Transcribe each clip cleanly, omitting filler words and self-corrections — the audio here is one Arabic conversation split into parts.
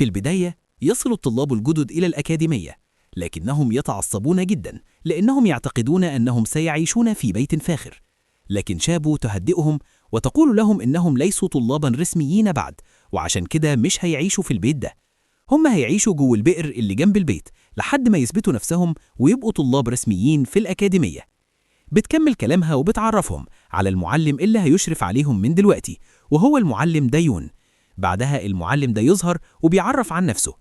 في البداية يصل الطلاب الجدد إلى الأكاديمية، لكنهم يتعصبون جدا لأنهم يعتقدون أنهم سيعيشون في بيت فاخر. لكن شابو تهدئهم وتقول لهم إنهم ليسوا طلابا رسميين بعد، وعشان كده مش هيعيشوا في البيت ده. هم هيعيشوا جوه البئر اللي جنب البيت لحد ما يثبتوا نفسهم ويبقوا طلاب رسميين في الأكاديمية. بتكمل كلامها وبتعرفهم على المعلم اللي هيشرف عليهم من دلوقتي، وهو المعلم دايون. بعدها المعلم ده يظهر وبيعرف عن نفسه.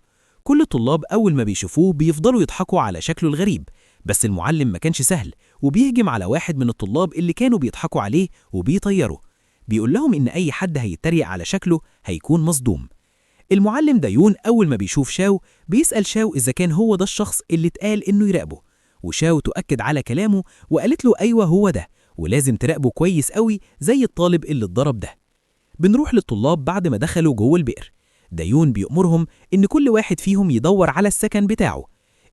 كل الطلاب أول ما بيشوفوه بيفضلوا يضحكوا على شكله الغريب، بس المعلم ما كانش سهل وبيهجم على واحد من الطلاب اللي كانوا بيضحكوا عليه وبيطيره. بيقول لهم إن أي حد هيتريق على شكله هيكون مصدوم. المعلم دايون أول ما بيشوف شاو بيسأل شاو إذا كان هو ده الشخص اللي اتقال إنه يراقبه، وشاو تؤكد على كلامه وقالت له أيوة هو ده، ولازم تراقبه كويس قوي زي الطالب اللي اتضرب ده. بنروح للطلاب بعد ما دخلوا جوه البئر. دايون بيأمرهم إن كل واحد فيهم يدور على السكن بتاعه.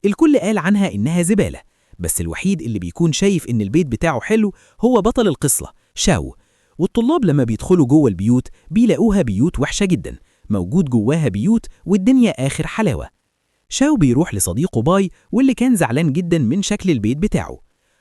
الكل قال عنها إنها زبالة، بس الوحيد اللي بيكون شايف إن البيت بتاعه حلو هو بطل القصة شاو. والطلاب لما بيدخلوا جوه البيوت بيلاقوها بيوت وحشة جدا، موجود جواها بيوت والدنيا آخر حلاوة. شاو بيروح لصديقه باي واللي كان زعلان جدا من شكل البيت بتاعه.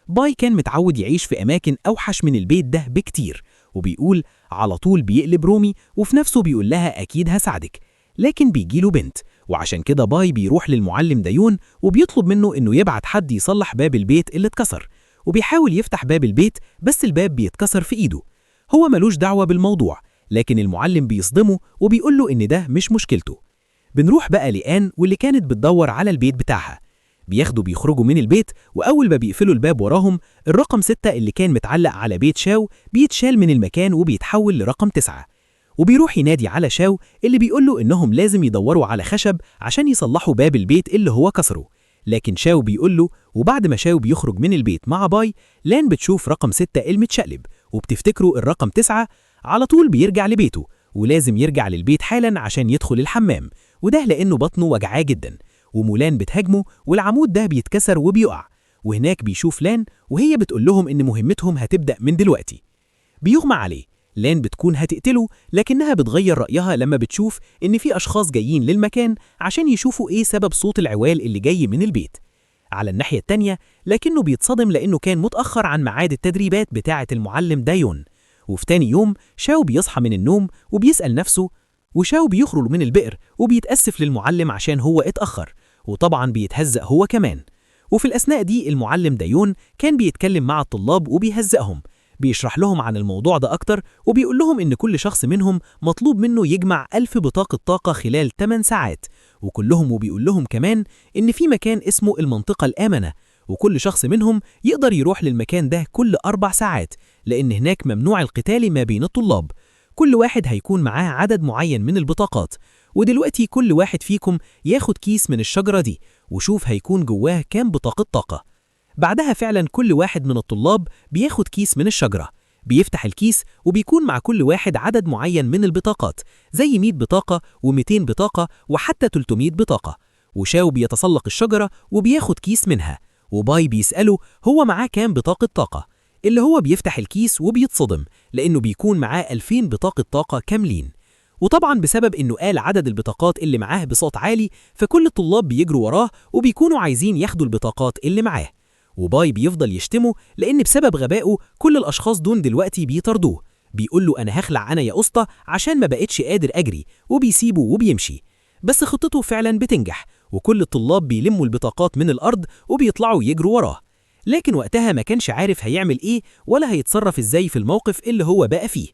باي كان متعود يعيش في أماكن أوحش من البيت ده بكتير، وبيقول على طول بيقلب رومي، وفي نفسه بيقول لها أكيد هساعدك. لكن بيجيله بنت، وعشان كده باي بيروح للمعلم دايون وبيطلب منه إنه يبعت حد يصلح باب البيت اللي اتكسر. وبيحاول يفتح باب البيت بس الباب بيتكسر في إيده. هو ملوش دعوة بالموضوع، لكن المعلم بيصدمه وبيقول له إن ده مش مشكلته. بنروح بقى لآن واللي كانت بتدور على البيت بتاعها. بيخرجوا من البيت، وأول ما بيقفلوا الباب وراهم الرقم 6 اللي كان متعلق على بيت شاو بيتشال من المكان وبيتحول لرقم 9. وبيروح ينادي على شاو اللي بيقوله إنهم لازم يدوروا على خشب عشان يصلحوا باب البيت اللي هو كسره. لكن شاو بيقوله، وبعد ما شاو بيخرج من البيت مع باي، لان بتشوف رقم 6 المتشقلب وبتفتكره الرقم 9. على طول بيرجع لبيته، ولازم يرجع للبيت حالا عشان يدخل الحمام، وده لأنه بطنه وجعاه جدا. ومولان بتهاجمه والعمود ده بيتكسر وبيقع، وهناك بيشوف لان وهي بتقول لهم إن مهمتهم هتبدأ من دلوقتي. بيغمى عليه. لان بتكون هتقتله، لكنها بتغير رأيها لما بتشوف إن في أشخاص جايين للمكان عشان يشوفوا إيه سبب صوت العوال اللي جاي من البيت. على الناحية التانية لكنه بيتصدم لأنه كان متأخر عن ميعاد التدريبات بتاعة المعلم دايون. وفي تاني يوم شاو بيصحى من النوم وبيسأل نفسه، وشاو بيخرج من البئر وبيتأسف للمعلم عشان هو اتأخر، وطبعا بيتهزأ هو كمان. وفي الأثناء دي المعلم دايون كان بيتكلم مع الطلاب وبيهزأهم، بيشرح لهم عن الموضوع ده أكتر، وبيقول لهم إن كل شخص منهم مطلوب منه يجمع 1000 بطاقة طاقة خلال 8 ساعات، وبيقول لهم كمان إن في مكان اسمه المنطقة الآمنة، وكل شخص منهم يقدر يروح للمكان ده كل 4 ساعات، لأن هناك ممنوع القتال ما بين الطلاب. كل واحد هيكون معاه عدد معين من البطاقات، ودلوقتي كل واحد فيكم ياخد كيس من الشجرة دي وشوف هيكون جواه كام بطاقة طاقة. بعدها فعلا كل واحد من الطلاب بياخد كيس من الشجرة، بيفتح الكيس وبيكون مع كل واحد عدد معين من البطاقات، زي 100 بطاقة و200 بطاقة وحتى 300 بطاقة. وشاو بيتسلق الشجرة وبياخد كيس منها، وباي بيسأله هو معاه كام بطاقة طاقة، اللي هو بيفتح الكيس وبيتصدم لأنه بيكون معاه 2000 بطاقة طاقة كاملين. وطبعا بسبب إنه قال عدد البطاقات اللي معاه بصوت عالي، فكل الطلاب بيجروا وراه وبيكونوا عايزين ياخدوا البطاقات اللي معاه. وباي بيفضل يشتمه لأن بسبب غبائه كل الأشخاص دول دلوقتي بيطردوه. بيقول له أنا هخلع أنا يا أسطى عشان ما بقتش قادر أجري، وبيسيبه وبيمشي. بس خطته فعلا بتنجح، وكل الطلاب بيلموا البطاقات من الأرض وبيطلعوا يجروا وراه. لكن وقتها ما كانش عارف هيعمل إيه ولا هيتصرف إزاي في الموقف اللي هو بقى فيه.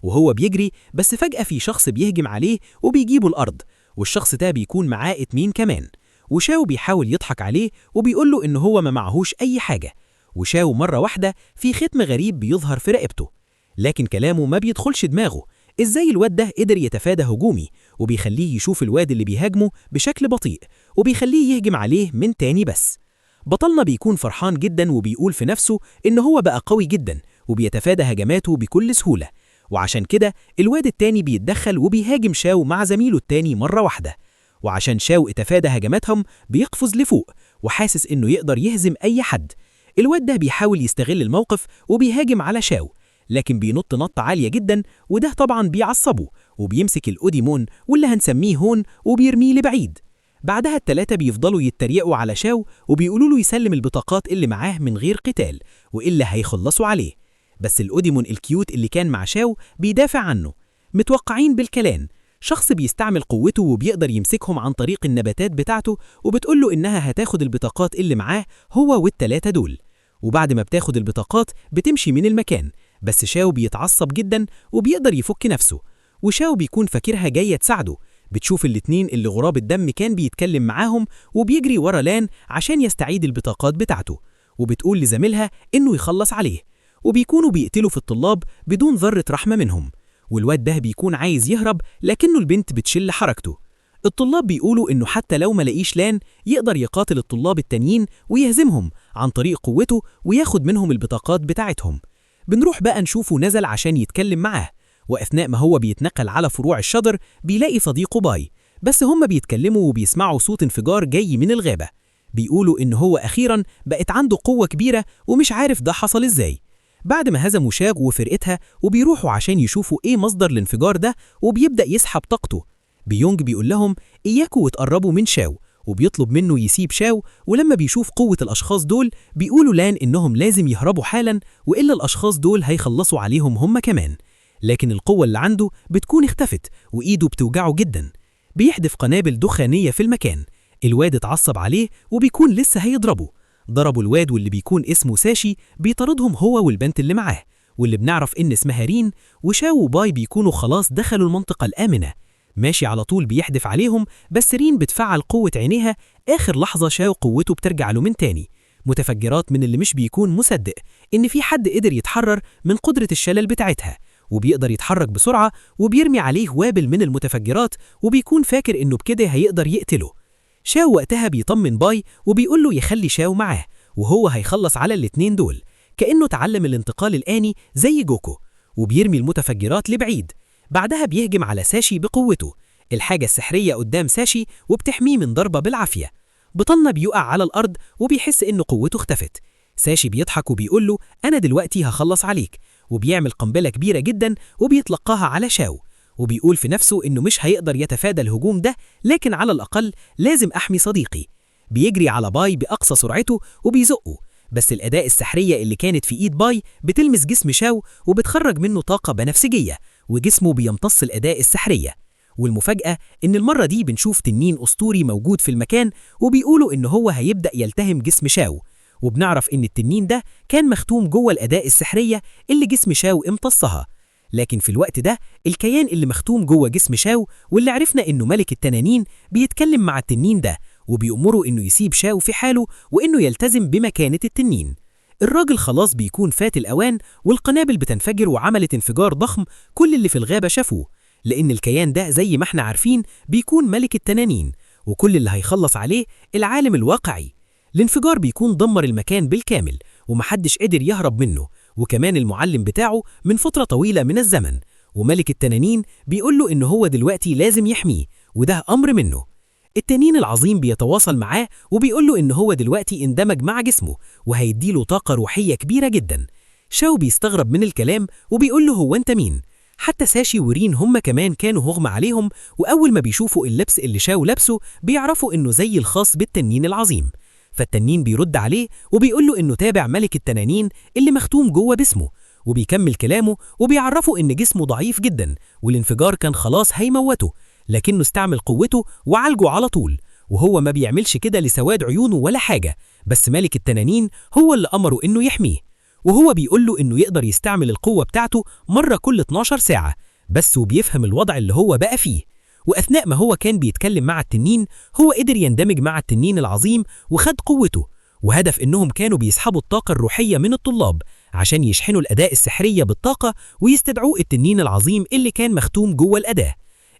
وهو بيجري بس فجأة في شخص بيهجم عليه وبيجيبه الأرض، والشخص ده بيكون معاه 2 كمان. وشاو بيحاول يضحك عليه وبيقول له إن هو ما معهوش أي حاجة. وشاو مرة واحدة في ختم غريب بيظهر في رقبته، لكن كلامه ما بيدخلش دماغه. إزاي الواد ده قدر يتفادى هجومي وبيخليه يشوف الواد اللي بيهاجمه بشكل بطيء وبيخليه يهجم عليه من تاني. بس بطلنا بيكون فرحان جدا وبيقول في نفسه إن هو بقى قوي جدا وبيتفادى هجماته بكل سهولة، وعشان كده الواد التاني بيتدخل وبيهاجم شاو مع زميله التاني مرة واحدة. وعشان شاو اتفادى هجماتهم بيقفز لفوق وحاسس إنه يقدر يهزم أي حد. الواد ده بيحاول يستغل الموقف وبيهاجم على شاو، لكن بينط نطة عالية جدا، وده طبعا بيعصبه، وبيمسك الأوديمون واللي هنسميه هون وبيرميه لبعيد. بعدها التلاتة بيفضلوا يتريقوا على شاو وبيقولوا له يسلم البطاقات اللي معاه من غير قتال، وإلا هيخلصوا عليه. بس الأوديمون الكيوت اللي كان مع شاو بيدافع عنه. متوقعين بالكلام، شخص بيستعمل قوته وبيقدر يمسكهم عن طريق النباتات بتاعته، وبتقوله إنها هتاخد البطاقات اللي معاه هو والتلاتة دول. وبعد ما بتاخد البطاقات بتمشي من المكان، بس شاو بيتعصب جدا وبيقدر يفك نفسه، وشاو بيكون فاكرها جاية تساعده. بتشوف الاتنين اللي غراب الدم كان بيتكلم معاهم، وبيجري ورا لان عشان يستعيد البطاقات بتاعته، وبتقول لزميلها إنه يخلص عليه. وبيكونوا بيقتلوا في الطلاب بدون ذرة رحمة منهم، والواد ده بيكون عايز يهرب لكنه البنت بتشل حركته. الطلاب بيقولوا إنه حتى لو ما لقيش لان يقدر يقاتل الطلاب التانيين ويهزمهم عن طريق قوته وياخد منهم البطاقات بتاعتهم. بنروح بقى نشوفه نزل عشان يتكلم معاه، وأثناء ما هو بيتنقل على فروع الشجر بيلاقي صديقه باي، بس هم بيتكلموا وبيسمعوا صوت انفجار جاي من الغابة. بيقولوا إن هو أخيراً بقت عنده قوة كبيرة ومش عارف ده حصل إزاي. بعد ما هزموا شاغ وفرقتها وبيروحوا عشان يشوفوا إيه مصدر الانفجار ده، وبيبدأ يسحب طاقته. بيونج بيقول لهم إياكوا وتقربوا من شاو، وبيطلب منه يسيب شاو. ولما بيشوف قوة الأشخاص دول بيقولوا لان إنهم لازم يهربوا حالاً، وإلا الأشخاص دول هيخلصوا عليهم هم كمان. لكن القوة اللي عنده بتكون اختفت وإيده بتوجعه جدا. بيحدف قنابل دخانية في المكان. الواد اتعصب عليه وبيكون لسه هيضربه. ضربوا الواد واللي بيكون اسمه ساشي بيطاردهم هو والبنت اللي معاه، واللي بنعرف إن اسمها رين. وشاو وباي بيكونوا خلاص دخلوا المنطقة الآمنة. ماشي على طول بيحدف عليهم، بس رين بتفعل قوة عينيها. آخر لحظة شاو قوته بترجع له من تاني. متفجرات من اللي مش بيكون مصدق إن في حد قدر يتحرر من قدرة الشلل بتاعتها، وبيقدر يتحرك بسرعة وبيرمي عليه وابل من المتفجرات، وبيكون فاكر إنه بكده هيقدر يقتله. شاو وقتها بيطمن باي وبيقول له يخلي شاو معاه، وهو هيخلص على الاتنين دول، كأنه تعلم الانتقال الآني زي جوكو، وبيرمي المتفجرات لبعيد. بعدها بيهجم على ساشي بقوته، الحاجة السحرية قدام ساشي وبتحميه من ضربة بالعافية. بطلنا بيقع على الأرض وبيحس إنه قوته اختفت. ساشي بيضحك وبيقول له أنا دلوقتي هخلص عليك، وبيعمل قنبلة كبيرة جدا وبيطلقها على شاو، وبيقول في نفسه إنه مش هيقدر يتفادى الهجوم ده، لكن على الأقل لازم أحمي صديقي. بيجري على باي بأقصى سرعته وبيزقه، بس الأداة السحرية اللي كانت في إيد باي بتلمس جسم شاو وبتخرج منه طاقة بنفسجية، وجسمه بيمتص الأداة السحرية. والمفاجأة إن المرة دي بنشوف تنين أسطوري موجود في المكان، وبيقولوا إنه هو هيبدأ يلتهم جسم شاو. وبنعرف إن التنين ده كان مختوم جوه الأداة السحرية اللي جسم شاو امتصها. لكن في الوقت ده الكيان اللي مختوم جوه جسم شاو واللي عرفنا إنه ملك التنانين بيتكلم مع التنين ده، وبيأمره إنه يسيب شاو في حاله وإنه يلتزم بمكانة التنين. الراجل خلاص بيكون فات الأوان، والقنابل بتنفجر وعملت انفجار ضخم كل اللي في الغابة شافوه، لأن الكيان ده زي ما احنا عارفين بيكون ملك التنانين، وكل اللي هيخلص عليه العالم الواقعي. الانفجار بيكون دمر المكان بالكامل ومحدش قدر يهرب منه، وكمان المعلم بتاعه من فترة طويلة من الزمن. وملك التنانين بيقول له إنه هو دلوقتي لازم يحميه، وده أمر منه. التنين العظيم بيتواصل معاه وبيقول له إنه هو دلوقتي اندمج مع جسمه وهيديله طاقة روحية كبيرة جدا. شاو بيستغرب من الكلام وبيقول له هو أنت مين؟ حتى ساشي ورين هم كمان كانوا هغمى عليهم، وأول ما بيشوفوا اللبس اللي شاو لابسه بيعرفوا إنه زي الخاص بالتنين العظيم. فالتنين بيرد عليه وبيقول له إنه تابع ملك التنانين اللي مختوم جوه باسمه، وبيكمل كلامه وبيعرفه إن جسمه ضعيف جدا والانفجار كان خلاص هيموته، لكنه استعمل قوته وعالجه على طول. وهو ما بيعملش كده لسواد عيونه ولا حاجة، بس ملك التنانين هو اللي أمره إنه يحميه، وهو بيقول له إنه يقدر يستعمل القوة بتاعته مرة كل 12 ساعة بس، وبيفهم الوضع اللي هو بقى فيه. وأثناء ما هو كان بيتكلم مع التنين هو قدر يندمج مع التنين العظيم وخد قوته، وهدف إنهم كانوا بيسحبوا الطاقة الروحية من الطلاب عشان يشحنوا الأداة السحرية بالطاقة ويستدعوا التنين العظيم اللي كان مختوم جوه الأداة.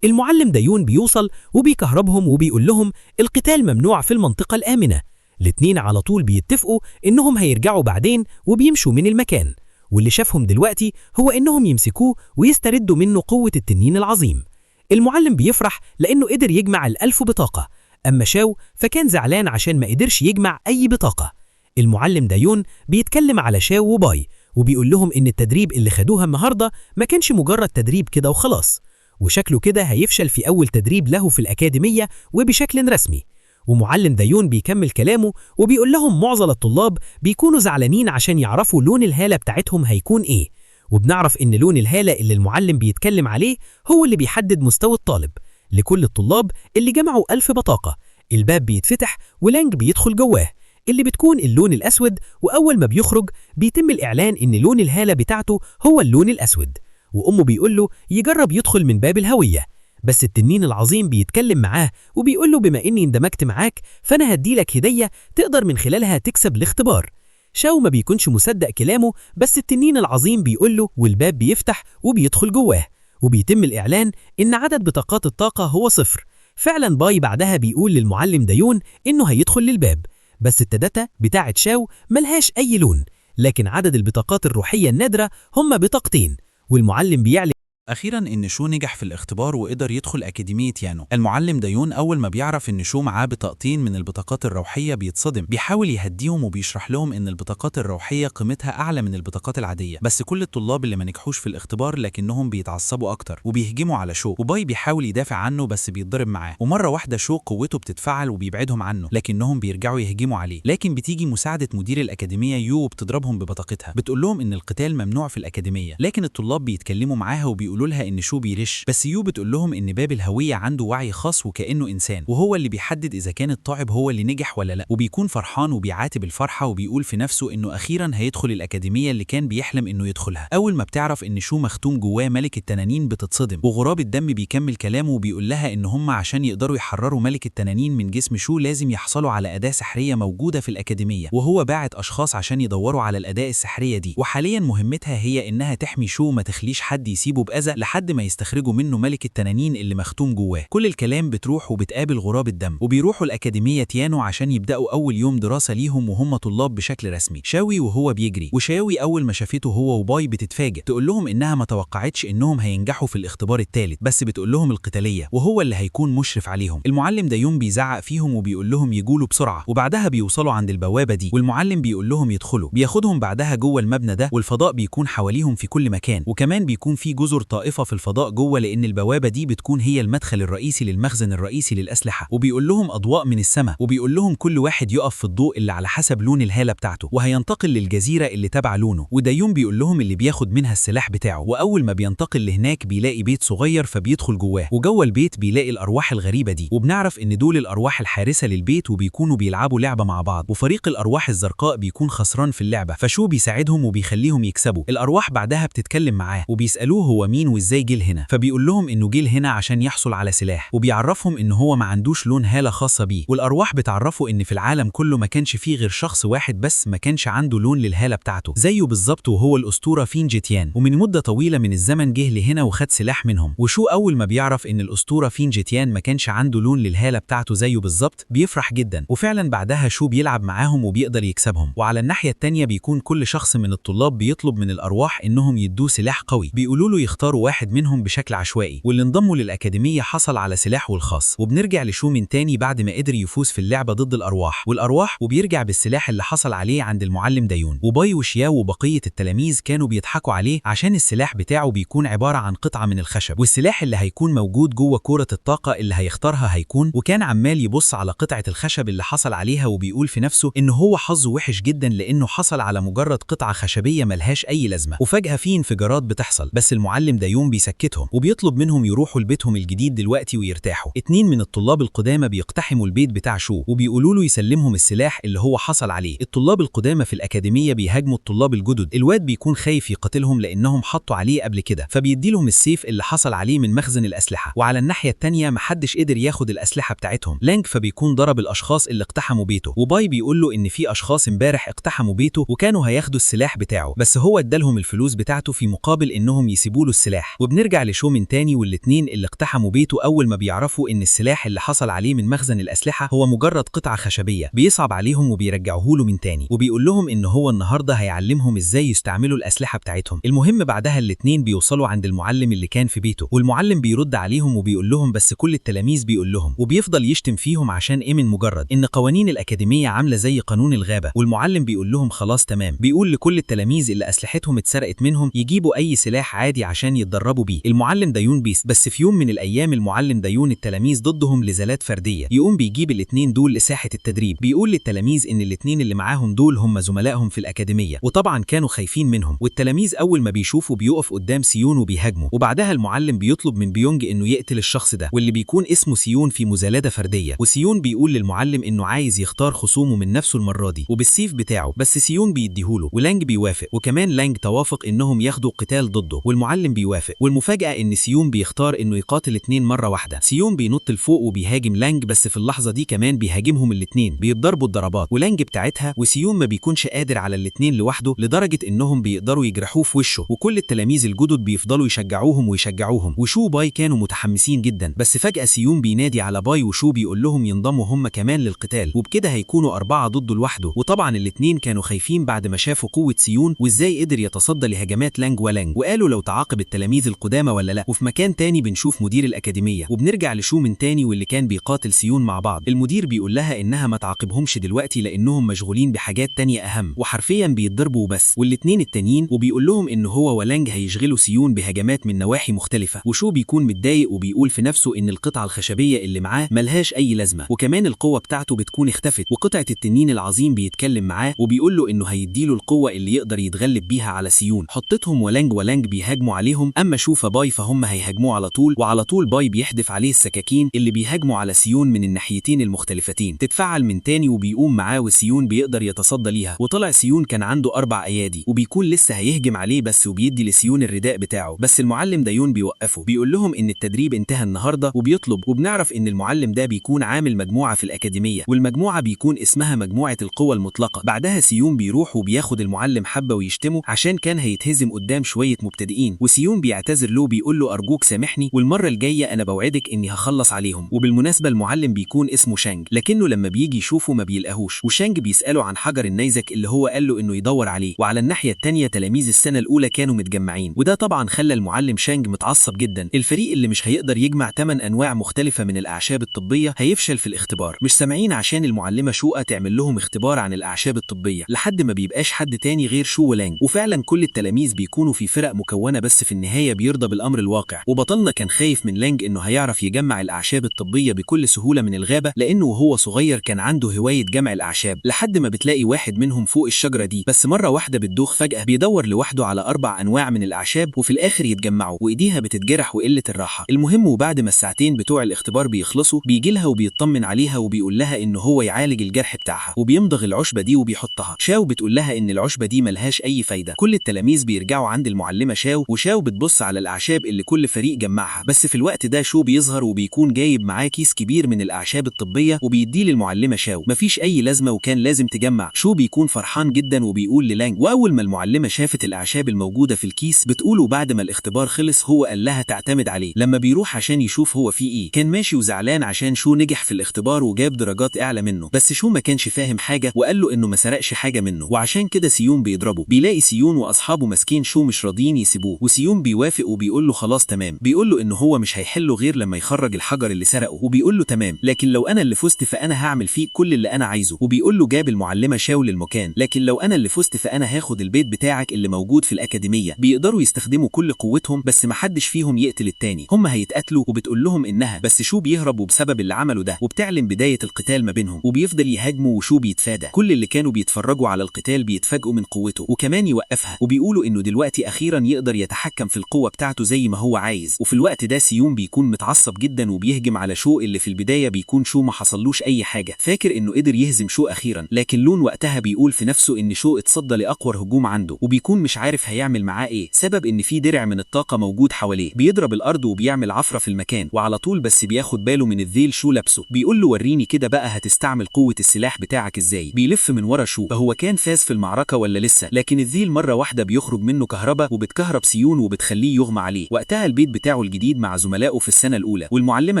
المعلم دايون بيوصل وبيكهربهم وبيقول لهم القتال ممنوع في المنطقة الآمنة. الاتنين على طول بيتفقوا إنهم هيرجعوا بعدين وبيمشوا من المكان، واللي شافهم دلوقتي هو إنهم يمسكوه ويستردوا منه قوة التنين العظيم. المعلم بيفرح لأنه قدر يجمع 1000 بطاقة، أما شاو فكان زعلان عشان ما قدرش يجمع أي بطاقة. المعلم دايون بيتكلم على شاو وباي وبيقول لهم إن التدريب اللي خدوها النهاردة ما كانش مجرد تدريب كده وخلاص، وشكله كده هيفشل في أول تدريب له في الأكاديمية وبشكل رسمي. ومعلم دايون بيكمل كلامه وبيقول لهم معظم الطلاب بيكونوا زعلانين عشان يعرفوا لون الهالة بتاعتهم هيكون إيه، وبنعرف إن لون الهالة اللي المعلم بيتكلم عليه هو اللي بيحدد مستوى الطالب. لكل الطلاب اللي جمعوا 1000 بطاقة الباب بيتفتح ولانج بيدخل جواه اللي بتكون اللون الأسود، وأول ما بيخرج بيتم الإعلان إن لون الهالة بتاعته هو اللون الأسود، وأمه بيقول له يجرب يدخل من باب الهوية. بس التنين العظيم بيتكلم معاه وبيقول له بما إني اندمجت معاك فأنا هديلك هدية تقدر من خلالها تكسب الاختبار. شاو ما بيكونش مصدق كلامه، بس التنين العظيم بيقول له والباب بيفتح وبيدخل جواه، وبيتم الإعلان إن عدد بطاقات الطاقة هو 0. فعلا باي بعدها بيقول للمعلم دايون إنه هيدخل للباب، بس التداتا بتاعت شاو ملهاش أي لون، لكن عدد البطاقات الروحية النادرة هم بطاقتين، والمعلم بيعلن أخيراً إن شو نجح في الاختبار وقدر يدخل أكاديمية يانو. المعلم دايون أول ما بيعرف إن شو معاه بطاقتين من البطاقات الروحية بيتصدم، بيحاول يهديهم وبيشرح لهم إن البطاقات الروحية قيمتها أعلى من البطاقات العادية، بس كل الطلاب اللي ما نجحوش في الاختبار لكنهم بيتعصبوا أكتر وبيهجموا على شو، وباي بيحاول يدافع عنه بس بيتضرب معاه، ومرة واحدة شو قوته بتتفعل وبيبعدهم عنه لكنهم بيرجعوا يهجموا عليه، لكن بتيجي مساعدة مدير الأكاديمية يو وبتضربهم ببطاقتها، بتقول لهم إن القتال ممنوع في الأكاديمية، لكن الطلاب بيتكلموا معاها وبيقولوا لها إن شو بيرش، بس يو بتقول لهم إن باب الهوية عنده وعي خاص وكأنه إنسان، وهو اللي بيحدد إذا كان الطالب هو اللي نجح ولا لا، وبيكون فرحان وبيعاتب الفرحة وبيقول في نفسه إنه أخيراً هيدخل الأكاديمية اللي كان بيحلم إنه يدخلها. أول ما بتعرف إن شو مختوم جواه ملك التنانين بتتصدم، وغراب الدم بيكمل كلامه وبيقول لها إن هم عشان يقدروا يحرروا ملك التنانين من جسم شو لازم يحصلوا على أداة سحرية موجودة في الأكاديمية، وهو باعت أشخاص عشان يدوروا على الأداة السحرية دي، وحالياً مهمتها هي إنها تحمي شو وما تخليش حد يسيبه بأذى لحد ما يستخرجوا منه ملك التنانين اللي مختوم جواه. كل الكلام بتروح وبتقابل غراب الدم وبيروحوا الأكاديمية يانو عشان يبدأوا أول يوم دراسة ليهم وهم طلاب بشكل رسمي. شاوي وهو بيجري، وشاوي أول ما شافته هو وباي بتتفاجئ، تقول لهم إنها ما توقعتش إنهم هينجحوا في الاختبار الثالث، بس بتقول لهم القتالية وهو اللي هيكون مشرف عليهم. المعلم دايون بيزعق فيهم وبيقول لهم يجولوا بسرعة، وبعدها بيوصلوا عند البوابة دي والمعلم بيقول لهم يدخلوا، بياخدهم بعدها جوه المبنى ده والفضاء بيكون حواليهم في كل مكان، وكمان بيكون في جزر طائفة في الفضاء جوه لأن البوابة دي بتكون هي المدخل الرئيسي للمخزن الرئيسي للأسلحة، وبيقول لهم أضواء من السماء، وبيقول لهم كل واحد يقف في الضوء اللي على حسب لون الهالة بتاعته وهينتقل للجزيرة اللي تبع لونه، ودايون بيقول لهم اللي بياخد منها السلاح بتاعه، وأول ما بينتقل لهناك بيلاقي بيت صغير فبيدخل جواه، وجوه البيت بيلاقي الأرواح الغريبة دي، وبنعرف إن دول الأرواح الحارسة للبيت وبيكونوا بيلعبوا لعبة مع بعض، وفريق الأرواح الزرقاء بيكون خسران في اللعبة فشو بيساعدهم وبيخليهم يكسبوا. الأرواح بعدها بتتكلم معاه وبيسألوه هو مين وإزاي جه هنا، فبيقول لهم إنه جه هنا عشان يحصل على سلاح، وبيعرفهم إن هو ما عندوش لون هالة خاصة بيه، والأرواح بتعرفه إن في العالم كله ما كانش فيه غير شخص واحد بس ما كانش عنده لون للهالة بتاعته زيه بالظبط، وهو الأسطورة فين جيتيان، ومن مدة طويلة من الزمن جه لهنا وخد سلاح منهم. وشو أول ما بيعرف إن الأسطورة فين جيتيان ما كانش عنده لون للهالة بتاعته زيه بالظبط بيفرح جدا، وفعلا بعدها شو بيلعب معاهم وبيقدر يكسبهم. وعلى الناحية التانية بيكون كل شخص من الطلاب بيطلب من الأرواح إنهم يدوه سلاح قوي، بيقولوا له يختاروا واحد منهم بشكل عشوائي، واللي انضموا للأكاديمية حصل على سلاحه الخاص. وبنرجع لشو من تاني بعد ما قدر يفوز في اللعبة ضد الأرواح وبيرجع بالسلاح اللي حصل عليه عند المعلم دايون، وباي وشياو وبقية التلاميذ كانوا بيضحكوا عليه عشان السلاح بتاعه بيكون عبارة عن قطعة من الخشب، والسلاح اللي هيكون موجود جوه كرة الطاقة اللي هيختارها هيكون، وكان عمال يبص على قطعة الخشب اللي حصل عليها وبيقول في نفسه إنه هو حظه وحش جدا لأنه حصل على مجرد قطعة خشبية ملهاش أي لازمة. وفجأة في انفجارات بتحصل، بس المعلم دايون بيسكتهم وبيطلب منهم يروحوا لبيتهم الجديد دلوقتي ويرتاحوا. 2 من الطلاب القدامى بيقتحموا البيت بتاع شو وبيقولوا له يسلمهم السلاح اللي هو حصل عليه. الطلاب القدامى في الأكاديمية بيهاجموا الطلاب الجدد، الواد بيكون خايف يقتلهم لأنهم حطوا عليه قبل كده فبيدي لهم السيف اللي حصل عليه من مخزن الأسلحة، وعلى الناحية التانية محدش قدر ياخد الأسلحة بتاعتهم. لانك فبيكون ضرب الأشخاص اللي اقتحموا بيته، وباي بيقول له إن في أشخاص امبارح اقتحموا بيته وكانوا هياخدوا السلاح بتاعه، بس هو ادالهم الفلوس بتاعته في مقابل إنهم يسيبوا له السلاح السلاح. وبنرجع لشو من تاني والاتنين اللي اقتحموا بيته أول ما بيعرفوا إن السلاح اللي حصل عليه من مخزن الأسلحة هو مجرد قطعة خشبية. بيصعب عليهم وبيرجعوه له من تاني، وبيقول لهم إن هو النهارده هيعلمهم إزاي يستعملوا الأسلحة بتاعتهم. المهم بعدها الاتنين بيوصلوا عند المعلم اللي كان في بيته، والمعلم بيرد عليهم وبيقول لهم بس كل التلاميذ بيقول لهم، وبيفضل يشتم فيهم عشان إيه؟ من مجرد إن قوانين الأكاديمية عاملة زي قانون الغابة. والمعلم بيقول لهم خلاص تمام، بيقول لكل التلاميذ اللي أسلحتهم اتسرقت منهم يجيبوا أي سلاح عادي عشان يتدربوا بيه. المعلم دايون بس في يوم من الأيام المعلم دايون التلاميذ ضدهم لزلات فردية، يقوم بيجيب الاتنين دول لساحة التدريب. بيقول للتلاميذ إن الاتنين اللي معاهم دول هم زملائهم في الأكاديمية، وطبعا كانوا خايفين منهم. والتلاميذ أول ما بيشوفوا بيقف قدام سيون وبيهاجموا. وبعدها المعلم بيطلب من بيونج إنه يقتل الشخص ده واللي بيكون اسمه سيون في مزالدة فردية. وسيون بيقول للمعلم إنه عايز يختار خصومه من نفسه المرة دي وبالسيف بتاعه، بس سيون بيديهوله ولانج بيوافق، وكمان لانج توافق إنهم ياخدوا قتال ضده والمعلم بيوافق. والمفاجأة إن سيون بيختار إنه يقاتل اتنين مرة واحدة. سيون بينط لفوق وبيهاجم لانج، بس في اللحظة دي كمان بيهاجمهم الاتنين، بيتضربوا الضربات ولانج بتاعتها، وسيون ما بيكونش قادر على الاتنين لوحده لدرجة إنهم بيقدروا يجرحوه في وشه. وكل التلاميذ الجدد بيفضلوا يشجعوهم وشو باي كانوا متحمسين جدا، بس فجأة سيون بينادي على باي وشو بيقول لهم ينضموا هم كمان للقتال، وبكده هيكونوا 4 ضده لوحده. وطبعا الاتنين كانوا خايفين بعد ما شافوا قوة سيون وإزاي قدر يتصدى لهجمات لانج وقالوا لو تعاقب التلاميذ القدامى ولا لا. وفي مكان تاني بنشوف مدير الأكاديمية، وبنرجع لشو من تاني واللي كان بيقاتل سيون مع بعض. المدير بيقول لها إنها ما تعاقبهمش دلوقتي لأنهم مشغولين بحاجات تانية أهم، وحرفيا بيتضربوا بس. والاتنين التانيين وبيقول لهم إن هو ولانج هيشغلوا سيون بهجمات من نواحي مختلفة. وشو بيكون متضايق وبيقول في نفسه إن القطعة الخشبية اللي معاه ملهاش أي لازمة، وكمان القوة بتاعته بتكون اختفت. وقطعة التنين العظيم بيتكلم معاه وبيقول له إنه هيديله القوة اللي يقدر يتغلب بيها على سيون. حطتهم ولانج بيهاجموا عليهم، أما شو فباي فهم هيهاجموه على طول باي بيحدف عليه السكاكين اللي بيهاجموا على سيون من الناحيتين المختلفتين. تتفعل من تاني وبيقوم معاه وسيون بيقدر يتصدى ليها. وطلع سيون كان عنده 4 أيادي وبيكون لسه هيهجم عليه بس، وبيدي لسيون الرداء بتاعه، بس المعلم دايون بيوقفه، بيقول لهم إن التدريب انتهى النهارده وبيطلب. وبنعرف إن المعلم ده بيكون عامل مجموعة في الأكاديمية، والمجموعة بيكون اسمها مجموعة القوة المطلقة. بعدها سيون بيروح وبياخد المعلم حبة ويشتمه عشان كان هيتهزم قدام شوية مبتدئين، وسيون بيعتذر له بيقول له أرجوك سامحني والمرة الجاية أنا بوعدك إني هخلص عليهم. وبالمناسبة المعلم بيكون اسمه شانج، لكنه لما بيجي يشوفه ما بيلقاهوش، وشانج بيسأله عن حجر النيزك اللي هو قال له إنه يدور عليه. وعلى الناحية التانية تلاميذ السنة الأولى كانوا متجمعين، وده طبعا خلى المعلم شانج متعصب جدا. الفريق اللي مش هيقدر يجمع 8 أنواع مختلفة من الأعشاب الطبية هيفشل في الاختبار. مش سامعين عشان المعلمة شوقة تعمل لهم اختبار عن الأعشاب الطبية لحد ما بيبقاش حد تاني غير شو ولانج. وفعلا كل التلاميذ بيكونوا في فرق مكونة، بس في النهاية بيرضى بالأمر الواقع. وبطلنا كان خايف من لانج إنه هيعرف يجمع الأعشاب الطبية بكل سهولة من الغابة، لأنه وهو صغير كان عنده هواية جمع الأعشاب، لحد ما بتلاقي واحد منهم فوق الشجرة دي، بس مرة واحدة بتدوخ فجأة بيدور لوحده على 4 أنواع من الأعشاب، وفي الآخر يتجمعوا وإيديها بتتجرح وقلة الراحة. المهم وبعد ما الساعتين بتوع الاختبار بيخلصوا بيجي لها وبيطمن عليها وبيقول لها إنه هو يعالج الجرح بتاعها، وبيمضغ العشبة دي وبيحطها. شاو بتقول لها إن العشبة دي ملهاش أي فايدة. كل التلاميذ بيرجعوا عند المعلمة شاو، وشاو بتبص على الأعشاب اللي كل فريق جمعها، بس في الوقت ده شو بيظهر وبيكون جايب معاه كيس كبير من الأعشاب الطبية وبيديه للمعلمة شاو. مفيش أي لازمة وكان لازم تجمع. شو بيكون فرحان جدا وبيقول للانج، وأول ما المعلمة شافت الأعشاب الموجودة في الكيس بتقوله بعد ما الاختبار خلص هو قال لها تعتمد عليه. لما بيروح عشان يشوف هو فيه إيه كان ماشي وزعلان عشان شو نجح في الاختبار وجاب درجات أعلى منه، بس شو ما كانش فاهم حاجة وقال له إنه ما سرقش حاجة منه، وعشان كده سيون بيضربه. بيلاقي سيون وأصحابه ماسكين شو مش راضيين يسيبوه، وسيون بيوافق وبيقول له خلاص تمام. بيقول له إنه هو مش هيحله غير لما يخرج الحجر اللي سرقه، وبيقول له تمام، لكن لو أنا اللي فزت فأنا هعمل فيه كل اللي أنا عايزه. وبيقول له جاب المعلمة شاو للمكان، لكن لو أنا اللي فزت فأنا هاخد البيت بتاعك اللي موجود في الأكاديمية. بيقدروا يستخدموا كل قوتهم بس محدش فيهم يقتل التاني، هم هيتقتلوا. وبتقول لهم إنها بس شو بيهرب وبسبب اللي عمله ده، وبتعلن بداية القتال ما بينهم، وبيفضل يهاجموا وشو بيتفادى. كل اللي كانوا بيتفرجوا على القتال بيتفاجئوا من قوته وكمان يوقفها، وبيقولوا إنه دلوقتي أخيرا يقدر يتحكم في القوة بتاعته زي ما هو عايز. وفي الوقت ده سيون بيكون متعصب جدا وبيهجم على شو اللي في البداية بيكون شو ما حصلوش أي حاجة، فاكر إنه قدر يهزم شو أخيرا. لكن لون وقتها بيقول في نفسه إن شو اتصدى لأقوى هجوم عنده، وبيكون مش عارف هيعمل معاه إيه، سبب إن في درع من الطاقة موجود حواليه بيضرب الأرض وبيعمل عفرة في المكان. وعلى طول بس بياخد باله من الذيل شو لابسه، بيقول له وريني كده بقى هتستعمل قوة السلاح بتاعك إزاي. بيلف من ورا شو فهو كان فاز في المعركة ولا لسه، لكن الذيل مرة واحدة بيخرج منه كهرباء وبتكهرب سيون وتخليه يغمى عليه. وقتها البيت بتاعه الجديد مع زملائه في السنة الأولى، والمعلمة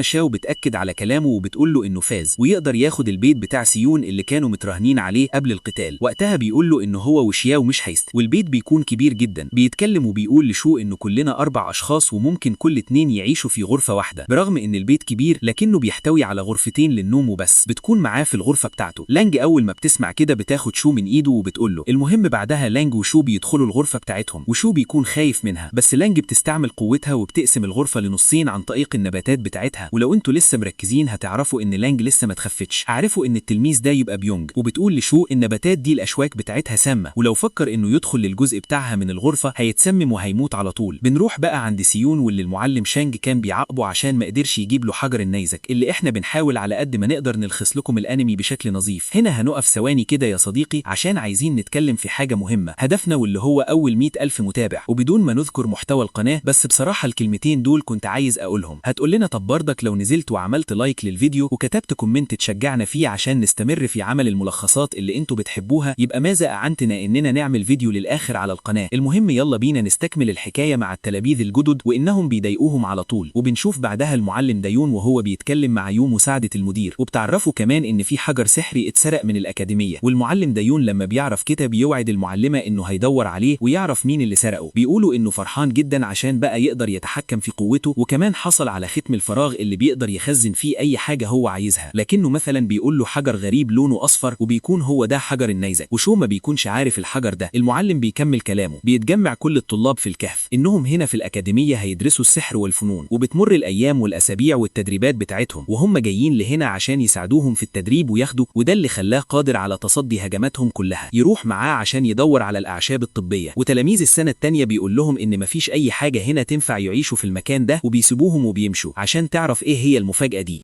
شاو بتأكد على كلامه وبتقول له إنه فاز ويقدر ياخد البيت بتاع سيون اللي كانوا متراهنين عليه قبل القتال. وقتها بيقول له إنه هو وشياو مش هيست، والبيت بيكون كبير جدا. بيتكلم وبيقول لشو إنه كلنا 4 أشخاص وممكن كل 2 يعيشوا في غرفة واحدة. برغم إن البيت كبير لكنه بيحتوي على غرفتين للنوم وبس، بتكون معاه في الغرفة بتاعته. لانج أول ما بتسمع كده بتاخد شو من إيده وبتقول له. المهم بعدها لانج وشو بيدخلوا الغرفة بتاعتهم، وشو بيكون خايف منها، بس لانج بتستعمل قوتها وبتقسم الغرفة لنصين عن طريق النباتات بتاعتها. ولو انتوا لسه مركزين هتعرفوا ان لانج لسه ما تخفتش. عارفوا ان التلميذ ده يبقى بيونج، وبتقول لشو النباتات دي الاشواك بتاعتها سامة، ولو فكر انه يدخل للجزء بتاعها من الغرفة هيتسمم وهيموت على طول. بنروح بقى عند سيون واللي المعلم شانج كان بيعاقبه عشان ما قدرش يجيب له حجر النيزك اللي احنا بنحاول على قد ما نقدر نلخص لكم الانمي بشكل نظيف. هنا هنقف ثواني كده يا صديقي عشان عايزين نتكلم في حاجة مهمة، هدفنا واللي هو اول 100,000 متابع، وبدون ما نذكر محتوى القناة، بس بصراحة الكلمتين دول كنت عايز اقولهم. هتقول لنا طب برضك لو نزلت وعملت لايك للفيديو وكتبت كومنت تشجعنا فيه عشان نستمر في عمل الملخصات اللي انتوا بتحبوها، يبقى ماذا اعنتنا اننا نعمل فيديو للاخر على القناة. المهم يلا بينا نستكمل الحكاية مع التلاميذ الجدد وانهم بيضايقوهم على طول. وبنشوف بعدها المعلم دايون وهو بيتكلم مع يو مساعدة المدير، وبتعرفوا كمان ان في حجر سحري اتسرق من الاكاديمية. والمعلم دايون لما بيعرف كده بيوعد المعلمة انه هيدور عليه ويعرف مين اللي سرقه. بيقولوا انه فرحان جدا عشان بقى يقدر يتحكم في قوته، وكمان حصل على ختم الفراغ اللي بيقدر يخزن فيه اي حاجة هو عايزها. لكنه مثلا بيقول له حجر غريب لونه اصفر وبيكون هو ده حجر النيزك، وشو ما بيكونش عارف الحجر ده. المعلم بيكمل كلامه. بيتجمع كل الطلاب في الكهف، انهم هنا في الاكاديمية هيدرسوا السحر والفنون، وبتمر الايام والاسابيع والتدريبات بتاعتهم وهم جايين لهنا عشان يساعدوهم في التدريب وياخدوا، وده اللي خلاه قادر على تصدي هجماتهم كلها. يروح معاه عشان يدور على الاعشاب الطبية، وتلاميذ السنة التانية بيقول لهم ان مفيش اي حاجة هنا تنفع يعيشوا في المكان ده، وبيسيبوهم وبيمشوا. عشان تعرف ايه هي المفاجأة دي،